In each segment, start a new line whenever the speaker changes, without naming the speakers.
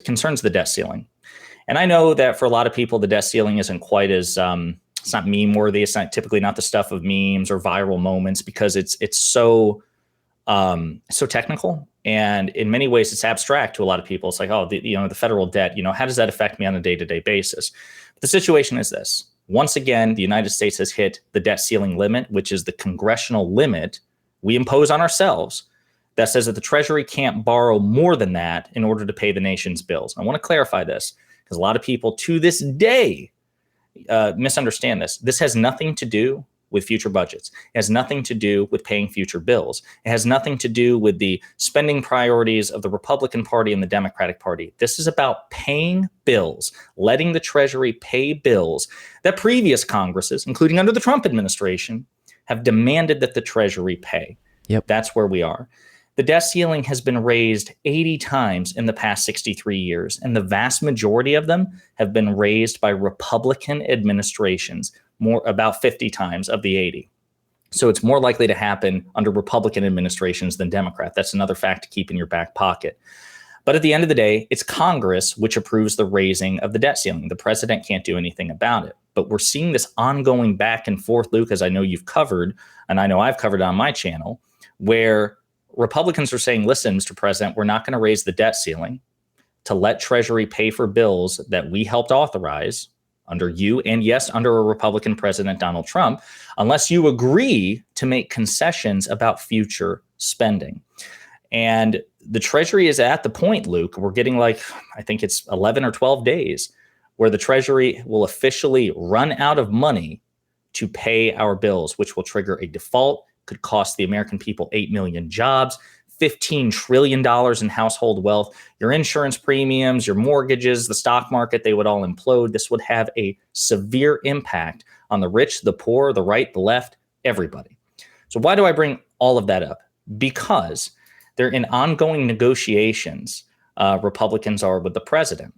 concerns the debt ceiling. And I know that for a lot of people, the debt ceiling isn't quite as it's not meme worthy. It's not typically not the stuff of memes or viral moments because it's so technical. And in many ways, it's abstract to a lot of people. It's like, oh, the federal debt, how does that affect me on a day-to-day basis? But the situation is this. Once again, the United States has hit the debt ceiling limit, which is the congressional limit we impose on ourselves that says that the Treasury can't borrow more than that in order to pay the nation's bills. I want to clarify this because a lot of people to this day misunderstand this. This has nothing to do with future budgets. It has nothing to do with paying future bills. It has nothing to do with the spending priorities of the Republican Party and the Democratic Party. This is about paying bills, letting the Treasury pay bills that previous Congresses, including under the Trump administration, have demanded that the Treasury pay.
Yep.
That's where we are. The debt ceiling has been raised 80 times in the past 63 years, and the vast majority of them have been raised by Republican administrations, about 50 times of the 80. So it's more likely to happen under Republican administrations than Democrat. That's another fact to keep in your back pocket. But at the end of the day, it's Congress which approves the raising of the debt ceiling. The president can't do anything about it. But we're seeing this ongoing back and forth, Luke, as I know you've covered, and I know I've covered on my channel, where Republicans are saying, listen, Mr. President, we're not going to raise the debt ceiling to let Treasury pay for bills that we helped authorize under you and, yes, under a Republican President, Donald Trump, unless you agree to make concessions about future spending. And the Treasury is at the point, Luke, we're getting I think it's 11 or 12 days where the Treasury will officially run out of money to pay our bills, which will trigger a default, could cost the American people 8 million jobs, $15 trillion in household wealth, your insurance premiums, your mortgages, the stock market, they would all implode. This would have a severe impact on the rich, the poor, the right, the left, everybody. So why do I bring all of that up? Because they're in ongoing negotiations, Republicans are with the president.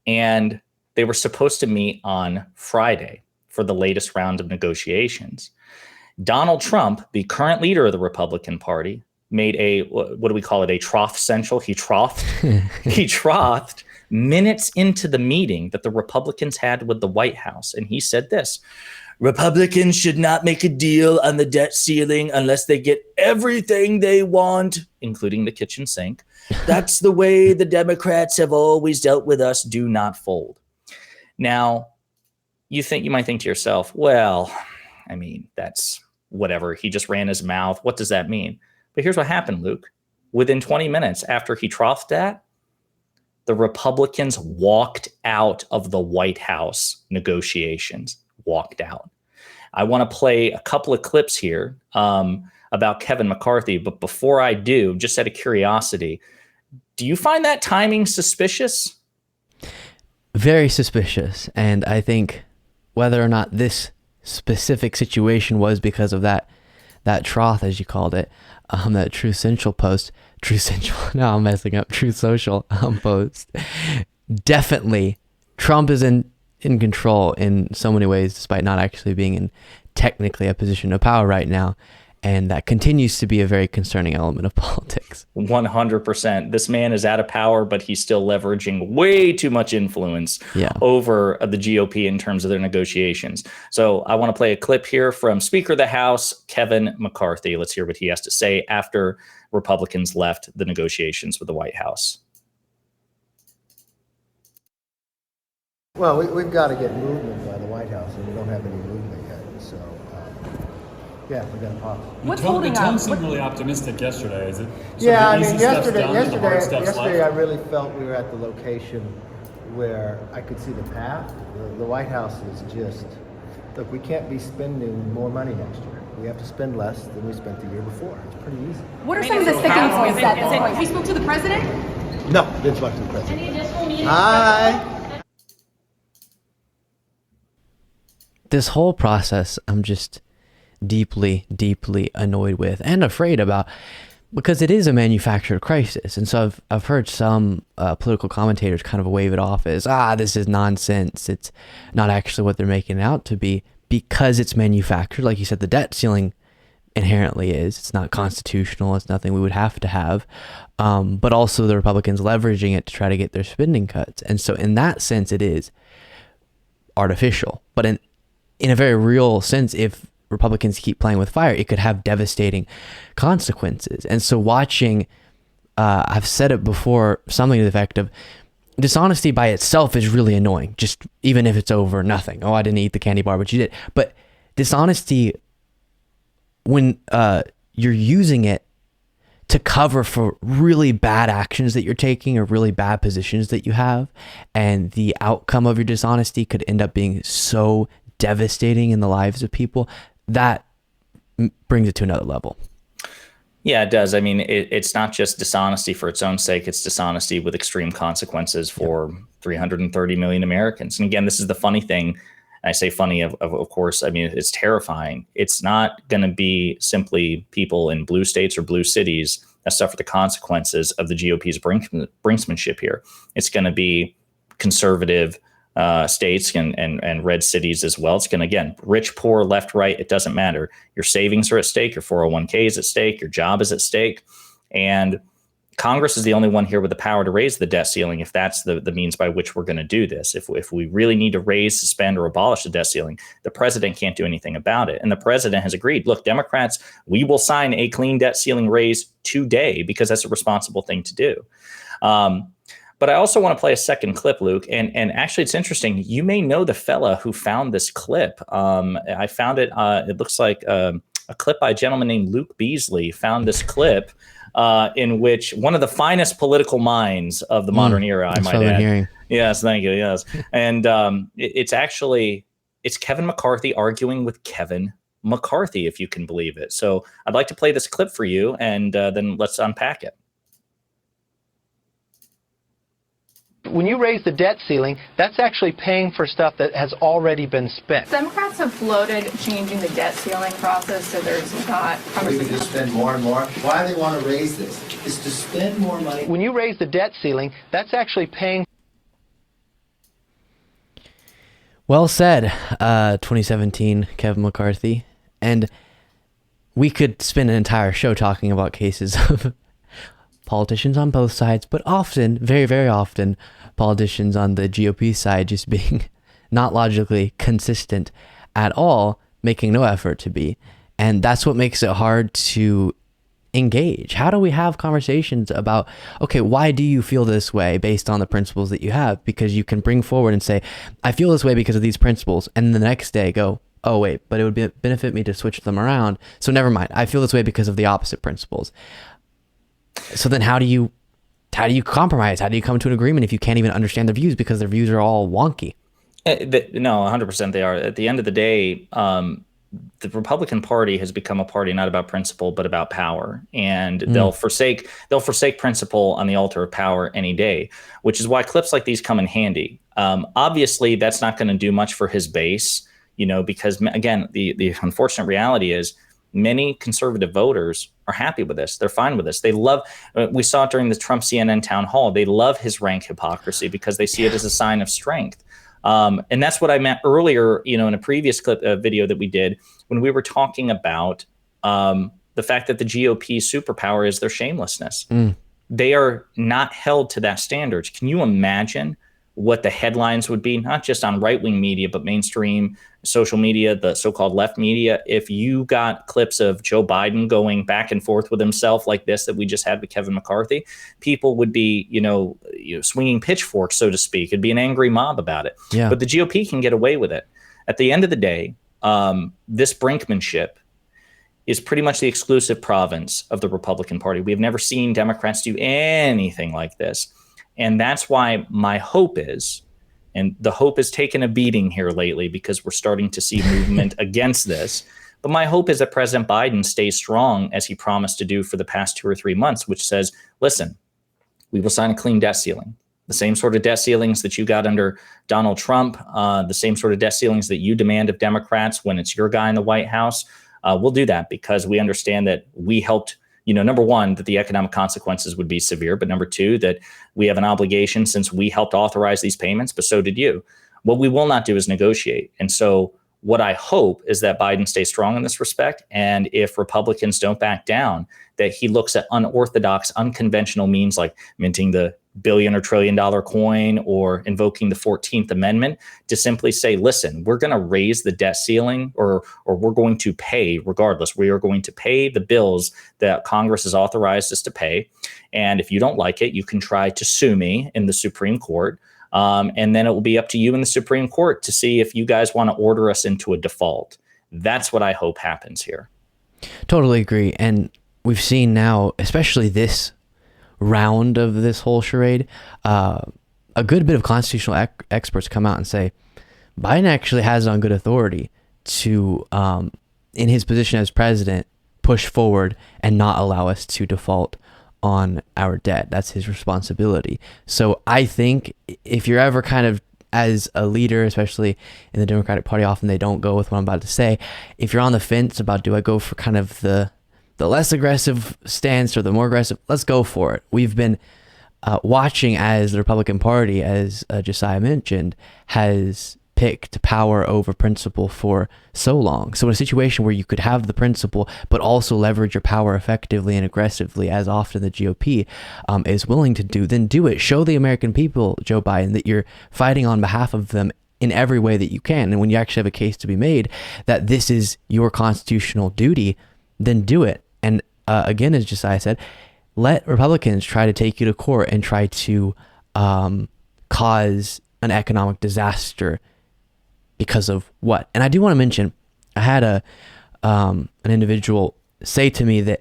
And they were supposed to meet on Friday for the latest round of negotiations. Donald Trump, the current leader of the Republican Party, made a, what do we call it, a trough central? He troughed. He troughed minutes into the meeting that the Republicans had with the White House. And he said this: Republicans should not make a deal on the debt ceiling unless they get everything they want, including the kitchen sink. That's the way the Democrats have always dealt with us. Do not fold. Now, you might think to yourself, well, I mean, that's whatever. He just ran his mouth. What does that mean? But here's what happened, Luke. Within 20 minutes after he troughed that, the Republicans walked out of the White House negotiations. Walked out. I want to play a couple of clips here about Kevin McCarthy. But before I do, just out of curiosity, do you find that timing suspicious?
Very suspicious. And I think whether or not this specific situation was because of that trough, as you called it, that Truth Social post, now I'm messing up, Truth Social post. Definitely, Trump is in control in so many ways, despite not actually being in technically a position of power right now. And that continues to be a very concerning element of politics.
100%. This man is out of power, but he's still leveraging way too much influence over the GOP in terms of their negotiations. So I want to play a clip here from Speaker of the House, Kevin McCarthy. Let's hear what he has to say after Republicans left the negotiations with the White House.
Well, we've got to get movement by the White House, and we don't have any movement yet. So, yeah, we're going to pause.
What's holding up? The tone seemed really optimistic yesterday. Is it?
Yeah, I mean, yesterday I really felt we were at the location where I could see the path. The White House is just, look, we can't be spending more money next year. We have to spend less than we spent the year before. It's pretty easy.
What are some of the sticking points at this point? He spoke to the president?
No, didn't talk to the president.
Any additional meetings?
Hi.
This whole process, I'm just deeply, deeply annoyed with and afraid about, because it is a manufactured crisis. And so I've heard some political commentators kind of wave it off as, this is nonsense. It's not actually what they're making it out to be because it's manufactured. Like you said, the debt ceiling inherently is. It's not constitutional. It's nothing we would have to have. But also the Republicans leveraging it to try to get their spending cuts. And so in that sense, it is artificial. But in a very real sense, if Republicans keep playing with fire, it could have devastating consequences. And so watching, I've said it before, something to the effect of, dishonesty by itself is really annoying, just even if it's over nothing. Oh, I didn't eat the candy bar, but you did. But dishonesty, when you're using it to cover for really bad actions that you're taking or really bad positions that you have, and the outcome of your dishonesty could end up being so devastating in the lives of people, that brings it to another level.
Yeah, it does. I mean, it's not just dishonesty for its own sake. It's dishonesty with extreme consequences for 330 million Americans. And again, this is the funny thing. I say funny, of course, I mean, it's terrifying. It's not going to be simply people in blue states or blue cities that suffer the consequences of the GOP's brinksmanship here. It's going to be conservative states and red cities as well. It's going to, again, rich, poor, left, right, it doesn't matter. Your savings are at stake. Your 401k is at stake. Your job is at stake. And Congress is the only one here with the power to raise the debt ceiling if that's the means by which we're going to do this. If we really need to raise, suspend, or abolish the debt ceiling, the president can't do anything about it. And the president has agreed, look, Democrats, we will sign a clean debt ceiling raise today because that's a responsible thing to do. But I also want to play a second clip, Luke. And actually, it's interesting. You may know the fella who found this clip. I found it. It looks like a clip by a gentleman named Luke Beasley found this clip in which one of the finest political minds of the modern era, I might add. Hearing. Yes, thank you. Yes. And it's Kevin McCarthy arguing with Kevin McCarthy, if you can believe it. So I'd like to play this clip for you, and then let's unpack it.
When you raise the debt ceiling, that's actually paying for stuff that has already been spent.
Democrats have floated changing the debt ceiling process so there's not...
We can just spend more and more. Why they want to raise this is to spend more money.
When you raise the debt ceiling, that's actually paying...
Well said, 2017 Kevin McCarthy. And we could spend an entire show talking about cases of politicians on both sides, but often, very, very often, politicians on the GOP side just being not logically consistent at all, making no effort to be. And that's what makes it hard to engage. How do we have conversations about, okay, why do you feel this way based on the principles that you have? Because you can bring forward and say, I feel this way because of these principles. And the next day go, oh, wait, but it would benefit me to switch them around. So never mind. I feel this way because of the opposite principles. So then how do you compromise? How do you come to an agreement if you can't even understand their views because their views are all wonky?
No, 100% they are. At the end of the day, the Republican Party has become a party not about principle, but about power. And they'll forsake principle on the altar of power any day, which is why clips like these come in handy. Obviously, that's not going to do much for his base, because, again, the unfortunate reality is many conservative voters are happy with this. They're fine with this. They love, we saw it during the Trump CNN town hall. They love his rank hypocrisy because they see it as a sign of strength. And that's what I meant earlier, in a previous clip video that we did when we were talking about the fact that the GOP superpower is their shamelessness. They are not held to that standard. Can you imagine what the headlines would be, not just on right-wing media, but mainstream social media, the so-called left media, if you got clips of Joe Biden going back and forth with himself like this that we just had with Kevin McCarthy? People would be, swinging pitchforks, so to speak. It'd be an angry mob about it. Yeah. But the GOP can get away with it. At the end of the day, this brinkmanship is pretty much the exclusive province of the Republican Party. We have never seen Democrats do anything like this. And that's why my hope is, and the hope has taken a beating here lately because we're starting to see movement against this. But my hope is that President Biden stays strong as he promised to do for the past 2 or 3 months, which says, listen, we will sign a clean debt ceiling. The same sort of debt ceilings that you got under Donald Trump, the same sort of debt ceilings that you demand of Democrats when it's your guy in the White House. We'll do that because we understand that we helped, number one, that the economic consequences would be severe, but number two, that we have an obligation since we helped authorize these payments, but so did you. What we will not do is negotiate. And so What I hope is that Biden stays strong in this respect. And if Republicans don't back down, that he looks at unorthodox, unconventional means like minting the billion or trillion dollar coin or invoking the 14th Amendment to simply say, listen, we're going to raise the debt ceiling or we're going to pay regardless. We are going to pay the bills that Congress has authorized us to pay. And if you don't like it, you can try to sue me in the Supreme Court. And then it will be up to you in the Supreme Court to see if you guys want to order us into a default. That's what I hope happens here.
Totally agree. And we've seen now, especially this round of this whole charade, a good bit of constitutional experts come out and say Biden actually has it on good authority to, in his position as president, push forward and not allow us to default on our debt. That's his responsibility. So I think if you're ever kind of, as a leader, especially in the Democratic Party, often they don't go with what I'm about to say. If you're on the fence about, do I go for kind of the less aggressive stance or the more aggressive, let's go for it. We've been watching as the Republican Party, as Josiah mentioned, has picked power over principle for so long. So in a situation where you could have the principle, but also leverage your power effectively and aggressively, as often the GOP is willing to do, then do it. Show the American people, Joe Biden, that you're fighting on behalf of them in every way that you can. And when you actually have a case to be made that this is your constitutional duty, then do it. And again, as Josiah said, let Republicans try to take you to court and try to cause an economic disaster because of what? And I do want to mention, I had an individual say to me that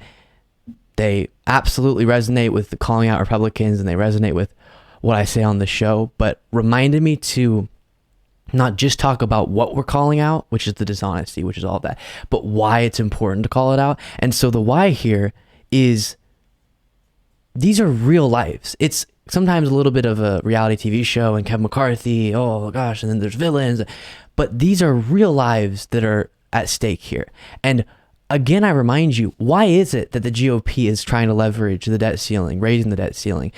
they absolutely resonate with the calling out Republicans and they resonate with what I say on the show, but reminded me to not just talk about what we're calling out, which is the dishonesty, which is all of that, but why it's important to call it out. And so the why here is these are real lives. It's sometimes a little bit of a reality TV show and Kevin McCarthy, oh gosh, and then there's villains. But these are real lives that are at stake here. And again, I remind you, why is it that the GOP is trying to leverage the debt ceiling, raising the debt ceiling?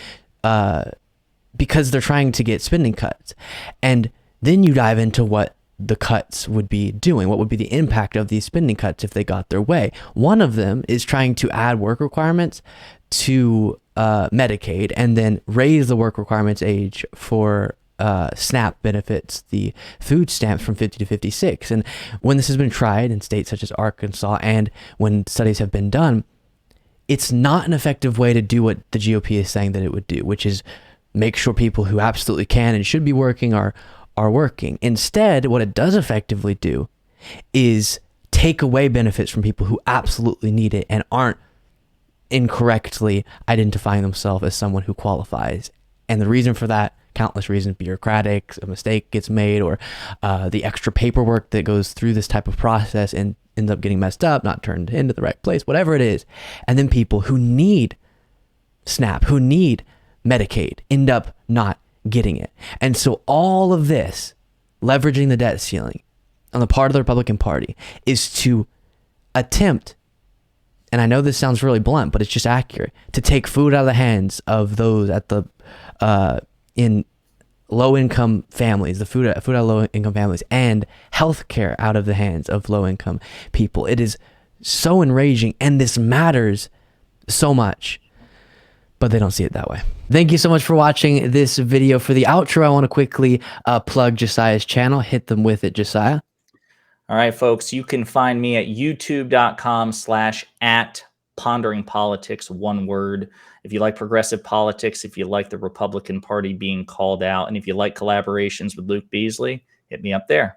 Because they're trying to get spending cuts. And then you dive into what the cuts would be doing. What would be the impact of these spending cuts if they got their way? One of them is trying to add work requirements to Medicaid and then raise the work requirements age for SNAP benefits, the food stamps, from 50 to 56. And when this has been tried in states such as Arkansas and when studies have been done, it's not an effective way to do what the GOP is saying that it would do, which is make sure people who absolutely can and should be working are working. Instead, what it does effectively do is take away benefits from people who absolutely need it and aren't incorrectly identifying themselves as someone who qualifies. And the reason for that, countless reasons: bureaucratic, a mistake gets made, or the extra paperwork that goes through this type of process and ends up getting messed up, not turned into the right place, whatever it is. And then people who need SNAP, who need Medicaid, end up not getting it. And so all of this, leveraging the debt ceiling on the part of the Republican Party, is to attempt, and I know this sounds really blunt, but it's just accurate, to take food out of the hands of those at the in low-income families, the food out of low-income families, and healthcare out of the hands of low-income people. It is so enraging, and this matters so much, but they don't see it that way. Thank you so much for watching this video. For the outro, I want to quickly plug Josiah's channel. Hit them with it, Josiah.
All right, folks, you can find me at youtube.com/@ponderingpolitics, one word. If you like progressive politics, if you like the Republican Party being called out, and if you like collaborations with Luke Beasley, hit me up there.